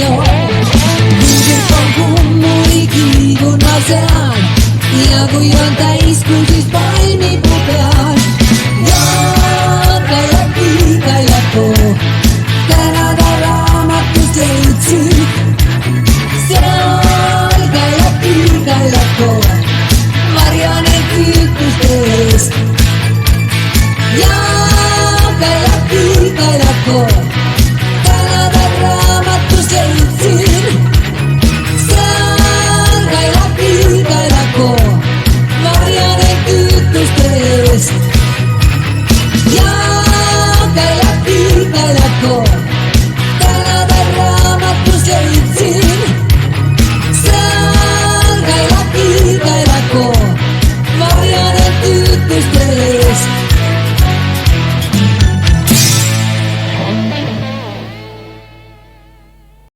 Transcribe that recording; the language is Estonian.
jo. Luudes on kummulikiivun ma sean ja kui on täiskuu, siis palmipuu peal. Kailapuu, tänada raamatust leidsin. Seal kailapuu, varjanen tüütuste eest. Ja kailapuu, tänada raamatust leidsin. Seal kailapuu, varjanen tüütuste eest. Ja kailapuu, tänada raamatust leidsin. Seal kailapuu, varjanen tüütuste eest.